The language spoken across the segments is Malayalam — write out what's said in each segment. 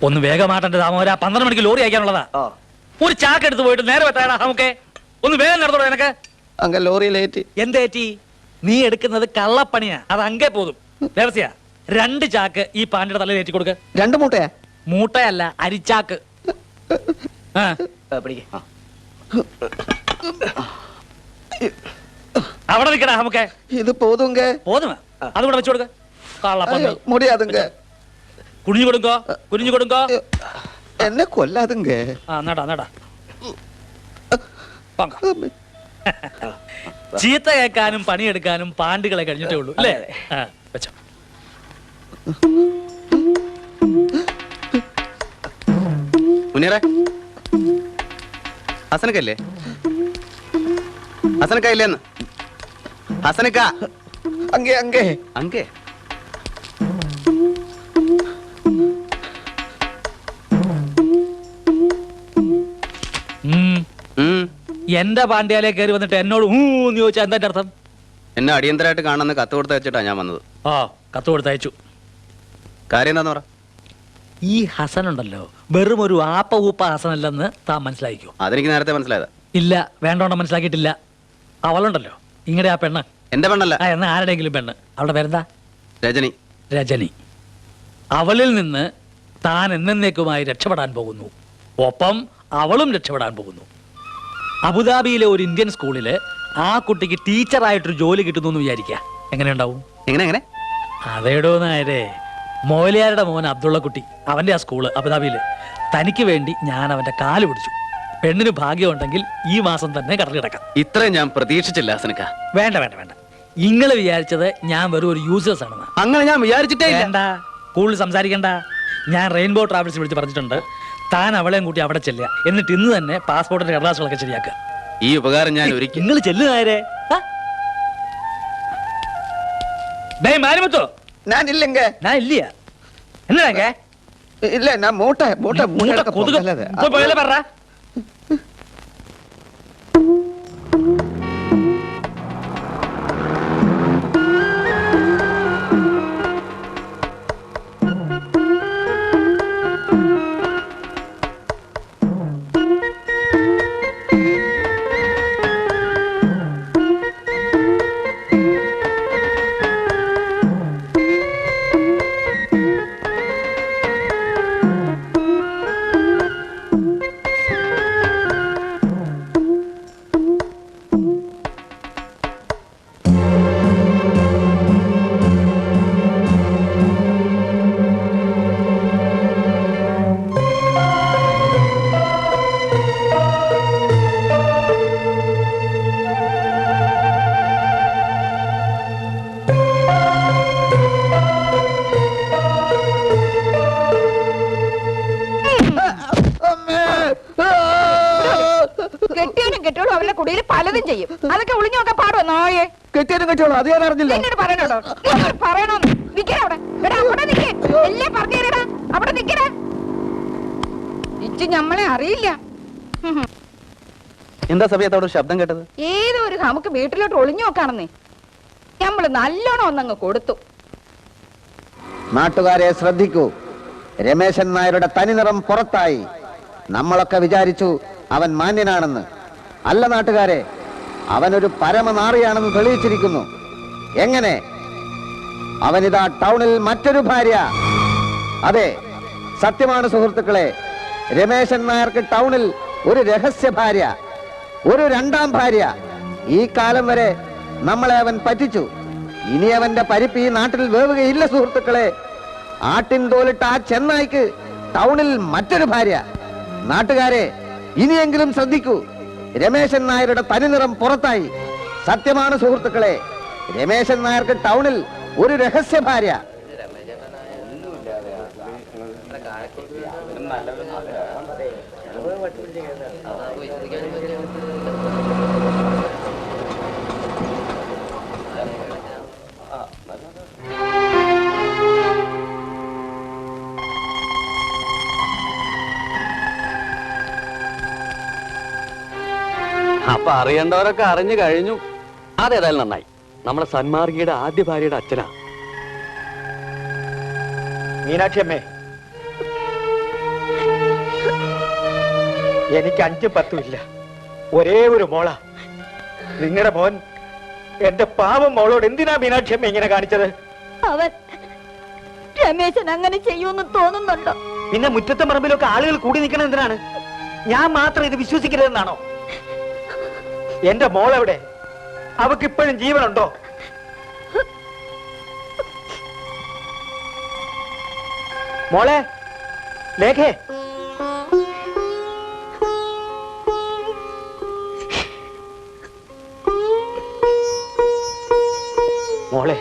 ഒന്ന് വേഗമാട്ടെ താമോര, 12 മണിക്ക് ലോറി അയക്കാനുള്ളതാ. ഒരു ചാക്ക് എടുത്ത് പോയിട്ട് നേരെ വെത്താടാ. നമുക്ക് ഒന്ന് വേഗം നടത്തോളൂ. എനക്ക് അങ്ങ ലോറി ലേറ്റ്. എന്തേറ്റി? നീ എടുക്കുന്നത് കള്ളപ്പണിയാ. അത് അങ്കേ പോതും. ദേവസ്യ 2 ചാക്ക് ഈ പാണ്ടിയുടെ തലയിൽ ഏറ്റി കൊടുക്ക. 2 മൂട്ടയാ? മൂട്ടയല്ല, അരിച്ചാക്ക്. അവിടെ നിൽക്കടാ. നമുക്ക് ഇത് പോതുങ്ക. പോതുമാ, അതുകൂടെ വെച്ചു കൊടുക്ക. കള്ളപ്പന്നി മുടിയാതുങ്ക. കുനിഞ്ഞു കൊടുക്കോ, കുനിഞ്ഞു കൊടുക്കോ. എന്നെ കൊല്ലാതുങ്ക. നടാ നടാ. ചീത്ത കേൾക്കാനും പണിയെടുക്കാനും പാണ്ടികളെ കഴിഞ്ഞിട്ടേ ഉള്ളൂ അല്ലേ? വെച്ചോ. മുനീറേ, ഹസനക്കല്ലേ? ഹസനക്ക ഇല്ലേന്ന്? ഹസനക്ക അങ്ങേ അങ്ങേ അങ്കേ. എന്റെ പാണ്ഡ്യാലേ കയറി വന്നിട്ട് എന്നോട് ഊന്ന് ചോദിച്ചാ എന്താ അർത്ഥം? എന്നെ അടിയന്തരമായിട്ട് കാണുന്ന കത്ത് കൊടുത്തയച്ചിട്ടാ ഞാൻ വന്നത്. കത്ത് കൊടുത്തയച്ചു. കാര്യം എന്താന്ന് പറ. ഈ ഹസൻ ഉണ്ടല്ലോ, വെറും ഒരു ആപ്പ ഊപ്പ ഹസനല്ലെന്ന് താൻ മനസ്സിലാക്കിയോ? അതെനിക്ക് നേരത്തെ മനസ്സിലായതാ. ഇല്ല, വേണ്ടോണ്ട് മനസ്സിലാക്കിയിട്ടില്ല. അവളുണ്ടല്ലോ, ഇങ്ങടെ ആ പെണ്ണ്. എന്റെ പെണ്ണല്ല. എന്നാ ആരുടെയെങ്കിലും പെണ്ണ്. അവളുടെ പേരെന്താ? രജനി. രജനി. അവളിൽ നിന്ന് താൻ എന്നേക്കുമായി രക്ഷപ്പെടാൻ പോകുന്നു. ഒപ്പം അവളും രക്ഷപ്പെടാൻ പോകുന്നു. അബുദാബിയിലെ ഒരു ഇന്ത്യൻ സ്കൂളില് ആ കുട്ടിക്ക് ടീച്ചറായിട്ടൊരു ജോലി കിട്ടുന്നു എന്ന് വിചാരിക്കുക. എങ്ങനെയുണ്ടാവും? എങ്ങനെ? അതേടോ നായരെ, മോലിയാരുടെ മോൻ അബ്ദുള്ള കുട്ടി, അവന്റെ ആ സ്കൂള് അബുദാബിയില്. തനിക്ക് വേണ്ടി ഞാൻ അവന്റെ കാല് പിടിച്ചു. പെണ്ണിന് ഭാഗ്യമുണ്ടെങ്കിൽ ഈ മാസം തന്നെ കടൽ കിടക്കാം. ഇത്രയും ഞാൻ പ്രതീക്ഷിച്ചില്ല ഹസനക്ക. വേണ്ട വേണ്ട വേണ്ട, ഇങ്ങള് വിചാരിച്ചത് ഞാൻ വെറും ഒരു യൂസേഴ്സ് ആണെന്ന്. അങ്ങനെ ഞാൻ വിചാരിച്ചിട്ടേ വേണ്ട, കൂടുതൽ സംസാരിക്കണ്ട. ഞാൻ റെയിൻബോ ട്രാവൽസ് വിളിച്ച് പറഞ്ഞിട്ടുണ്ട്, താൻ അവളെയും കൂട്ടി അവിടെ ചെല്ലുക. എന്നിട്ട് ഇന്ന് തന്നെ പാസ്പോർട്ടിന്റെ കടലാസുകളൊക്കെ ശരിയാക്കുക. ഈ ഉപകാരം ഞാൻ ഒരിക്കലും. നിങ്ങൾ ചെല്ലുകാരെ. മാരിമുത്തോ, ഞാൻ ഇല്ലെങ്ക. ഞാൻ ഇല്ല. എന്നാ ഇല്ല, ഞാൻ മൂട്ട മൂട്ട മൂട്ട കൊതുക് പോയല്ലേ പറ. പലതും ചെയ്യും. അതൊക്കെ ഒളിഞ്ഞു നോക്കാൻ പാടുവോ നായെ? കെട്ടിയാലും കെട്ടിയോളൂ, അത് ഞാൻ അറിഞ്ഞില്ല. എന്നോട് പറയണോ? പറയണോന്ന് നിക്കടാ അവിടെ. അവിടെ നിക്കേ, എല്ലാം പറഞ്ഞു തരടാ. അവിടെ നിക്കടാ. ഇച്ച് നമ്മളെ അറിയില്ല. എന്താ സമയത്തോട് ശബ്ദം കേട്ടത്? ഏതോ ഒരു നമുക്ക് വീട്ടിലോട്ട് ഒളിഞ്ഞു നോക്കാണെന്നേ. നമ്മള് നല്ലോണം ഒന്നങ്ങ് കൊടുത്തു. നാട്ടുകാരെ ശ്രദ്ധിക്കൂ, രമേശൻ നായരുടെ തനിനിറം പുറത്തായി. നമ്മളൊക്കെ വിചാരിച്ചു അവൻ മാന്യനാണെന്ന്. അല്ല നാട്ടുകാരെ, അവനൊരു പരമനാറിയാണെന്ന് തെളിയിച്ചിരിക്കുന്നു. എങ്ങനെ? അവനിതാ ടൗണിൽ മറ്റൊരു ഭാര്യ. അതെ, സത്യമാണ് സുഹൃത്തുക്കളെ. രമേശൻ നായർക്ക് ടൗണിൽ ഒരു രഹസ്യ ഭാര്യ, ഒരു രണ്ടാം ഭാര്യ. ഈ കാലം വരെ നമ്മളെ അവൻ പറ്റിച്ചു. ഇനി അവന്റെ പരിപ്പ് ഈ നാട്ടിൽ വേവുകയില്ല സുഹൃത്തുക്കളെ. ആട്ടിൻ തോലിട്ട ആ ചെന്നായ്ക്ക് ടൗണിൽ മറ്റൊരു ഭാര്യ. നാട്ടുകാരെ, ഇനിയെങ്കിലും ശ്രദ്ധിക്കൂ, രമേശൻ നായരുടെ തനിനിറം പുറത്തായി. സത്യമാണ് സുഹൃത്തുക്കളെ, രമേശൻ നായർക്ക് ടൗണിൽ ഒരു രഹസ്യ ഭാര്യ. അപ്പൊ അറിയേണ്ടവരൊക്കെ അറിഞ്ഞു കഴിഞ്ഞു. അതേതായാലും നന്നായി. നമ്മളെ സന്മാർഗിയുടെ ആദ്യ ഭാര്യയുടെ അച്ഛനാ. മീനാക്ഷി അമ്മേ, എനിക്ക് 5 10 ഇല്ല, ഒരേ ഒരു മോള. നിങ്ങളുടെ മോൻ എന്റെ പാവം മോളോട് എന്തിനാ മീനാക്ഷി അമ്മ ഇങ്ങനെ കാണിച്ചത്? അവൻ രമേശൻ അങ്ങനെ ചെയ്യുമെന്ന് തോന്നുന്നുണ്ടോ? പിന്നെ മുറ്റത്തും പറമ്പിലൊക്കെ ആളുകൾ കൂടി നിൽക്കണം എന്തിനാണ്? ഞാൻ മാത്രം ഇത് വിശ്വസിക്കരുതെന്നാണോ? എന്റെ മോളെവിടെ? അവക്ക് ഇപ്പോഴും ജീവനുണ്ടോ? മോളെ, ലേഖേ, മോളെ,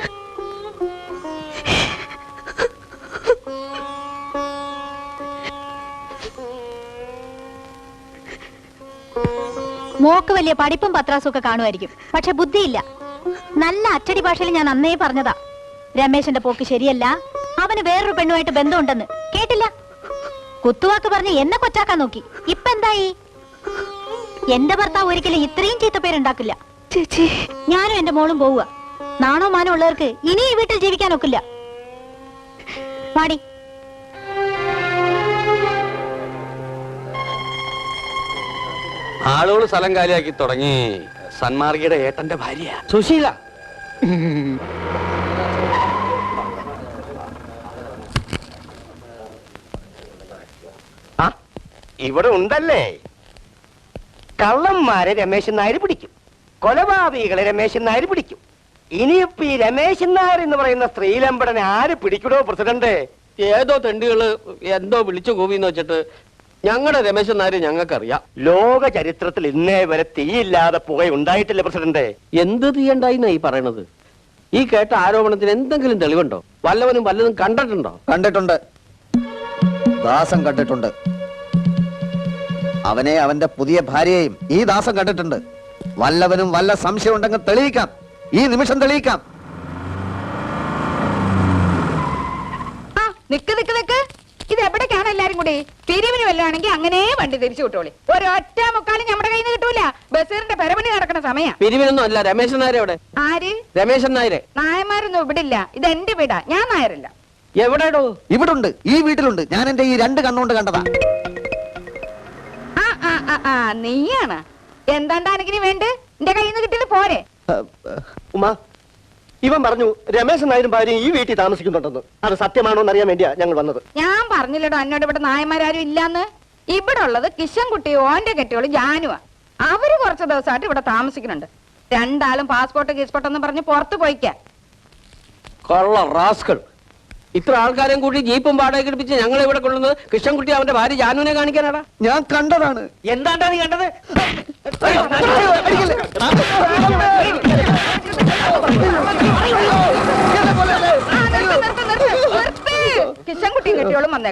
മോക്ക് വലിയ പഠിപ്പും പത്രാസും ഒക്കെ കാണുമായിരിക്കും, പക്ഷെ ബുദ്ധിയില്ല. നല്ല അച്ചടി ഭാഷയിൽ ഞാൻ അന്നേ പറഞ്ഞതാ, രമേശന്റെ പോക്ക് ശരിയല്ല, അവന് വേറൊരു പെണ്ണുമായിട്ട് ബന്ധമുണ്ടെന്ന്. കേട്ടില്ല, കുത്തുവാക്ക് പറഞ്ഞ് എന്നെ കൊച്ചാക്കാൻ നോക്കി. ഇപ്പൊ എന്തായി? എന്റെ ഭർത്താവ് ഒരിക്കലും ഇത്രയും ചീത്ത പേരുണ്ടാക്കില്ല. ചേച്ചി, ഞാനും എന്റെ മോളും പോവുക. നാണോ മാനോ ഉള്ളവർക്ക് ഇനി ഈ വീട്ടിൽ ജീവിക്കാൻ ഒക്കില്ല. പാടി. ആളുകൾ സ്ഥലം കാലിയാക്കി തുടങ്ങി. സന്മാർഗിയുടെ ഏട്ടന്റെ ഭാര്യ സുശീല. ഇവിടെ ഉണ്ടല്ലേ. കള്ളന്മാരെ രമേശൻ നായർ പിടിക്കും, കൊലപാതകികളെ രമേശൻ നായർ പിടിക്കും. ഇനിയിപ്പോ ഈ രമേശൻ നായർ എന്ന് പറയുന്ന സ്ത്രീലമ്പടനെ ആര് പിടിക്കണോ പ്രസിഡന്റ്? ഏതോ തെണ്ടികള് എന്തോ വിളിച്ചു കൂവിന്ന് വെച്ചിട്ട് ഞങ്ങളുടെ രമേശൻ നായർ ഞങ്ങൾക്കറിയാം. ലോക ചരിത്രത്തിൽ ഇന്നേ വരെ തീയില്ലാതെ പുക ഉണ്ടായിട്ടില്ല പ്രസിഡന്റ്. എന്ത് തീയണ്ടായിന്നാ ഈ പറയണത്? ഈ കേട്ട ആരോപണത്തിന് എന്തെങ്കിലും തെളിവുണ്ടോ? വല്ലവനും വല്ലതും കണ്ടിട്ടുണ്ടോ? കണ്ടിട്ടുണ്ട്, ദാസൻ കണ്ടിട്ടുണ്ട്. അവനെ അവന്റെ പുതിയ ഭാര്യയെയും ഈ ദാസൻ കണ്ടിട്ടുണ്ട്. വല്ലവനും വല്ല സംശയം ഉണ്ടെങ്കിൽ തെളിയിക്കാം, ഈ നിമിഷം തെളിയിക്കാം. ആ നിക്ക് നിക്ക് നിക്ക്, ഇത് എവിടേക്കാണ് എല്ലാരും കൂടി? പിരിവിന് വല്ലതാണെങ്കിൽ അങ്ങനെ വണ്ടി തിരിച്ചു വിട്ടോളി. ഒരൊറ്റ മുക്കാലും നമ്മുടെ കയ്യിൽ നിന്ന് കിട്ടൂല. ബസീറിന്റെ പെരപണി നടക്കുന്ന സമയം. പിരിവിനൊന്നും അല്ല. രമേശൻ നായർ എവിടെ? ആര്? രമേശൻ നായരെ. നായന്മാരൊന്നും ഇവിടെ ഇല്ല. ഇത് എന്റെ വീടാ, ഞാൻ നായരല്ല. എവിടെയോ? ഇവിടുണ്ട്, ഈ വീട്ടിലുണ്ട്. ഞാൻ എന്റെ ഈ 2 കണ്ണുകൊണ്ട് കണ്ടതാ. ആ ആ ആ ആ നീയാണ്. എന്താണ്ടാണെങ്കിലും വേണ്ട, എന്റെ കയ്യിൽ നിന്ന് കിട്ടിയത് പോരെ. ഉമ്മ, ഇവൻ പറഞ്ഞു രമേശൻ നായരും ഭാര്യയും ഈ വീട്ടിൽ താമസിക്കുന്നുണ്ടെന്ന്. അത് സത്യമാണോ എന്നറിയാൻ വേണ്ടിയാ ഞങ്ങൾ വന്നത്. ഞാൻ പറഞ്ഞില്ലടോ എന്നോട് ഇവിടെ നായന്മാരും ഇല്ലാന്ന്. ഇവിടെ ഉള്ളത് കിഷൻകുട്ടി, ഓന്റെ കെട്ടിയോള് ജാനുവാ. അവര് കുറച്ച് ദിവസമായിട്ട് ഇവിടെ താമസിക്കുന്നുണ്ട്. രണ്ടാളും പാസ്പോർട്ട് ഗീസ്പോർട്ട് എന്ന് പറഞ്ഞ് പുറത്ത് പോയിക്കാ. കൊള്ള റാസ്കൾ. ഇത്ര ആൾക്കാരെയും കൂടി ജീപ്പും വാടകയ്ക്ക് എടുപ്പിച്ച് ഞങ്ങൾ ഇവിടെ കൊള്ളുന്നത് കൃഷ്ണൻകുട്ടി അവന്റെ ഭാര്യ ജാനുവിനെ കാണിക്കാനാടാ. ഞാൻ കണ്ടതാണ്. എന്താണ്ടാ നീ കണ്ടത്? കിഷൻകുട്ടിയും കെട്ടിയോളും വന്നേ.